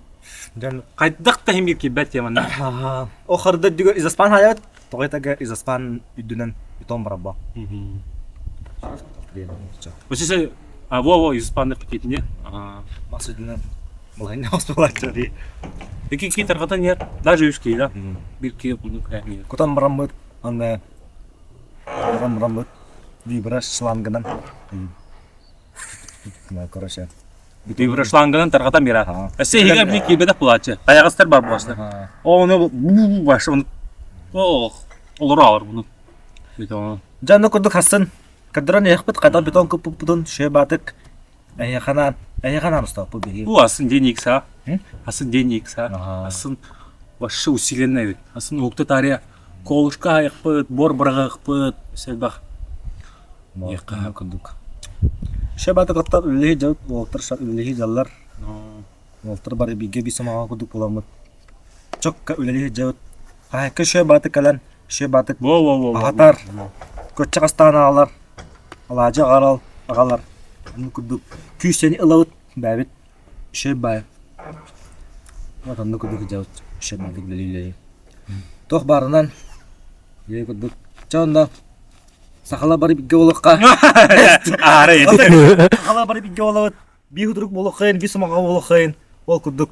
Speaker 2: Ден
Speaker 6: Кайдак та химбир кибет яман.
Speaker 2: о харida диге изаспан хаят. Тогайтага изаспан үдүнөн бетон бараба.
Speaker 6: Өсөсө во испандык кетинде.
Speaker 2: Максудунан мулайна хоспалачари.
Speaker 6: Эки таргатан ер даже үскей да. Бир ки буну кайми.
Speaker 2: Котан барамбыт анда барамбыт вибраш шлангынан. На короче.
Speaker 6: Бити брашланган таргатан бира. Эсеге бир кибеде плачы. Аягыстар бар башта. Оны баш оны. Ох, олора алар буну. Бетон.
Speaker 2: Жанны курдук хасын. Кадран яхпыт кайда бетон куппутун шебатык. Аяхана устап бу биги.
Speaker 6: Бу асын денег-са. Асын денег-са. Асын вообще усиленный вид. Асын окты тария. Колышка яхпыт, бор брагахпыт, селбах. Яка курдук.
Speaker 2: Шебатык аттар үлеги жауп, олтыр үлеги жаллар. Олтыр бары биге бисамага курдук буламыт. Чокка үлеги жауп. Хайка шебатык калан, шебатык.
Speaker 6: Во.
Speaker 2: Атар. Көччө кастана алар. Алажы гарал агалар. Аны курдук. Күйсени ылабыт бәбит. Шебай. Вот аны курдук жауп. Шебатык үлеги. Тох барынан ей курдук. Чонда сахала бары биге олокка.
Speaker 6: Аре.
Speaker 2: Сахала бары биге олобут. Бихудрук болокайын, бисамага болокайын. Ол курдук.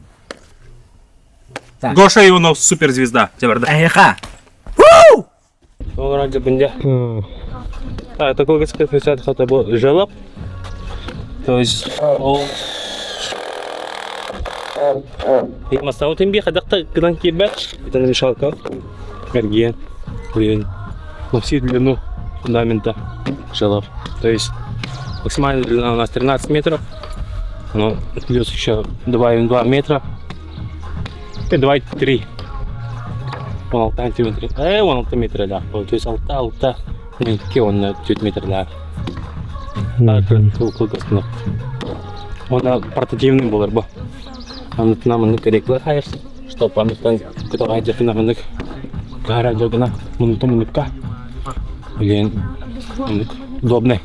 Speaker 6: Гоша Иванов суперзвезда. Жабарда.
Speaker 2: Аяха.
Speaker 6: Ол раньше бенде. Такой сказать, хотя бы желоб. То есть ол и масау темби хадакта кдан кибет. Это мешалка. Мерген. Блин. На всю длину фундамента желоб. То есть максимальная длина у нас 13 метров. Ну, плюс еще добавим 2 метра. 2-3. 16 сантиметров. 16 метров, да. То есть алта. Какие он на 9 метров, да. Он портативный был, рыба. Он нам корректно хайс, что памятан, который айдет на мандык. Гара джогана, мунтумника. Блин, удобный.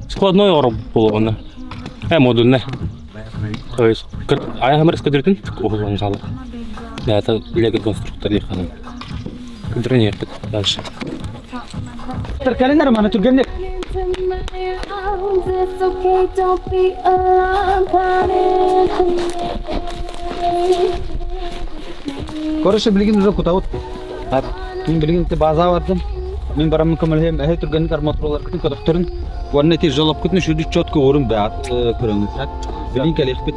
Speaker 6: Складной орб был он. Модульный. То есть, я говорю, скадритин, он жал. Да, это лего конструктор лиханым. Кадринер дальше.
Speaker 3: Календер мана тургенде. Короче, билген уже кутаут. Мен билгенде база бардым. Мен барам көмөлөм, тургенде арматуралар күтүн кодокторун. Ванна ти жолоп күтүн шуды чөткө орун баат көрөңүз. Билген келехпит.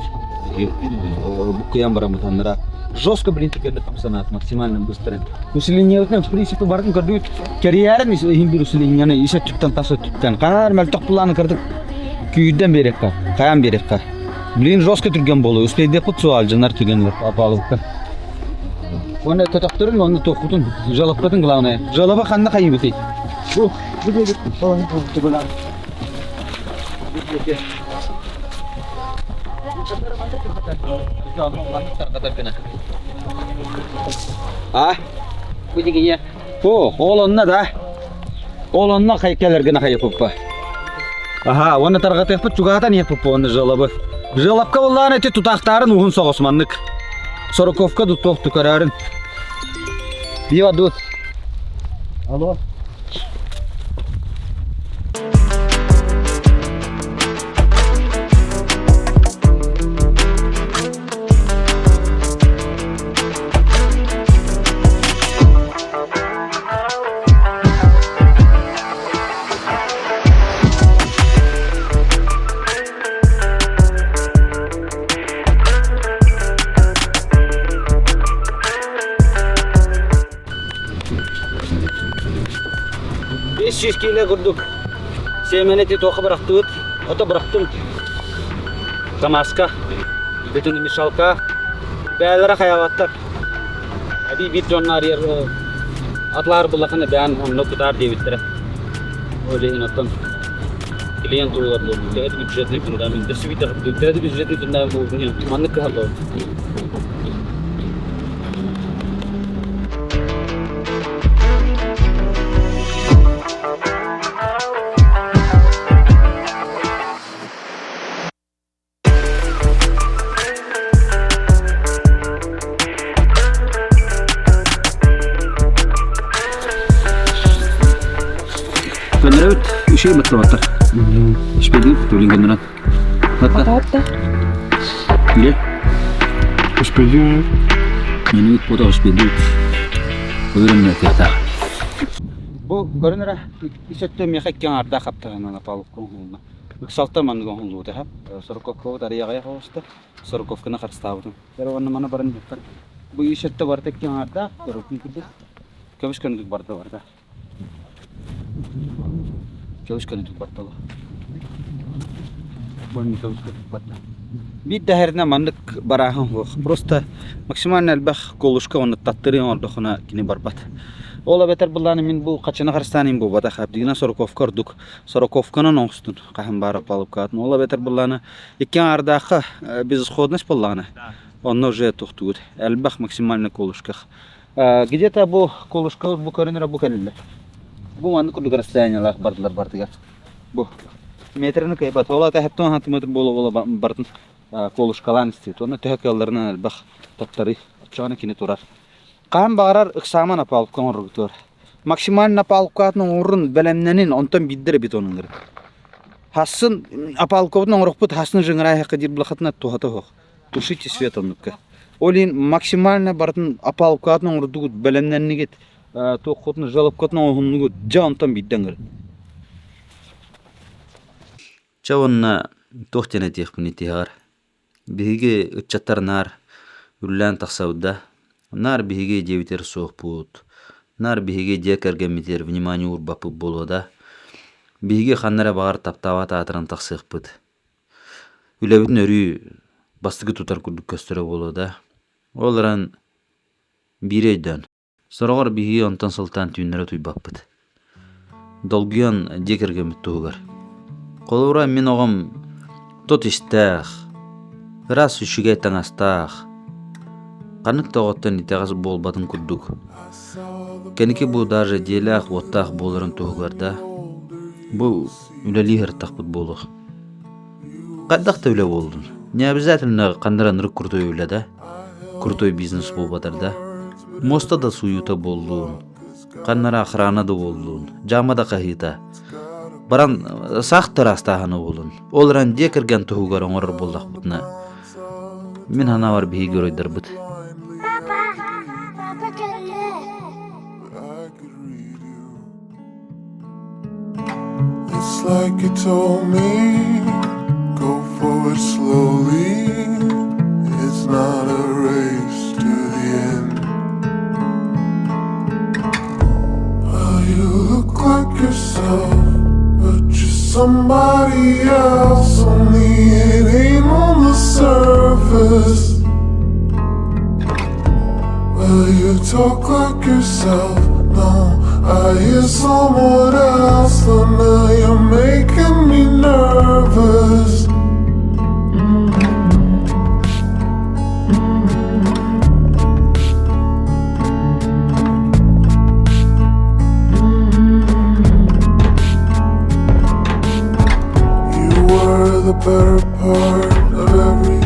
Speaker 3: Бу кыям барам танара. Жестко, блин, теперь санат максимально быстро. Усиление, в принципе, бардын көрдүк. Карьерин бир усилениени ише түптөн тасы түптөн. Кар мөлтөк планы кырдык. Күйдөн берекка, каян берекка. Блин, жестко түрген болу. Успейде путсуал жанар түгенлер апалыкка. Оны көтөктөрүн, оны токутун. Жалапкатын главное. Жалаба кандай кайын бити. Бу, bu degenya. Bu, oğlanna da. Oğlanna kaykelergene kayıpıp. Aha, onu targat yapıp çugatan yapıp onu jalabı. Jalapka vallahi eti tutaktarın uğun soğusmanlık. Sorokovka tutok tukararın. Diva dut. Alo. Şişkiyle kurduk. Semeneti toku bıraktık. Ota bıraktım. Kamaska. Bütün mişalka. Beyler hayavatlar. Hadi bir tonlar yer. Atlar bulakını beyan onu tutar diye bitirem. Öyle inattan. клиент олар это бюджетный фундамент. Да свитер, это бюджетный фундамент был не манны кахло. Генерат ишей матлаватар. Ишпедин тулин генерат.
Speaker 4: Атаатта.
Speaker 3: Ле.
Speaker 7: Успели.
Speaker 3: Мени пода ишпедин. Öğrenme tiyata. Bu görünür işette mekekkan arda kaptığına napalık konulna. Salta man konulu da hep. Sorokov da riya hosta. Sorokovkana karstavdum. Yarvanna mana baran yoktar. Bu işette vartekkan arda sorokun kudu. Kavuşkanlık barda varda. Kavuşkanlık barda. Bani kavuşkanlık barda. Bir daherine manlık barahın yok. Просто максимально elbaq koluşka onu tattırıyor orduquna kini barbat. Ola beter bulanı min bu kaçına qarstanın bu bada xab digina Sorokovka orduk. Sorokovkanın oğustun qahın barap alıp qatın. Ola beter bulanı ikkan ardağı biz xodnaş bulanı. Onu уже тухтуд. Elbaq максимально koluşka. Где-то bu koluşka bu görünür bu kelile. Bu manlık orduk расстояниялар bardılar bardıgar. Bu метрны кайбат. Ола та хептон хат метр боло бартын колушкалан истет. Оны төһөк ялларынан албах таттары чана кини турар. Кан багарар ыксаман апалып конругтор. Максимально апалып катның урын белемненин онтон биддер бит онуңгыр. Хасын апалып катның урукпут хасын жыңрай хакы дип блахатна тухата хох. Тушите свет онукка. Олин максимально бартын апалып катның урдугут белемненнигит тоқотны жалып катның онугут жантон бидденгер. Чаванна тохтене тихпни тихар. Биге үтчаттар нар үллән тахсауда. Нар биге девитер соқпут. Нар биге декерге митер внимание урбапы болода. Биге ханнара багар таптавата атыран тахсықпыт. Үләбитін өрі бастығы тутар күрдік көстірі болода. Оларан бирейден. Сорағар биге онтан сылтан түйінлері туйбаппыт. Долгиян декерге миттуғар. Қолура мен оғым тот істәқ, раз үшіге таңастақ. Қанық тағыттан итағыз болбатын күрдік. Кәнеке бұл даже деләқ оттақ болырын туғарда. Бұл үләлі ғырттақ бұд болық. Қаддақты үлә болдың. Не обязательно қандыран рық күртой үләді. Күртой бизнес бол батарда. Моста да суюта болдың. Қаннара охрана да болдың. Жама да қағита. Баран сақтыр астағаны болын. Оларан декерген тұғығар оңырыр болдақ бұтына. Мен хана бар бейі көройдар бұт.
Speaker 8: It's like you told me, go forward slowly. It's not a race to the end. Well, you look like yourself, but you're somebody else, only it ain't on the surface. Well, you talk like yourself, no, I hear someone else, but now you're making me nervous. The better part of every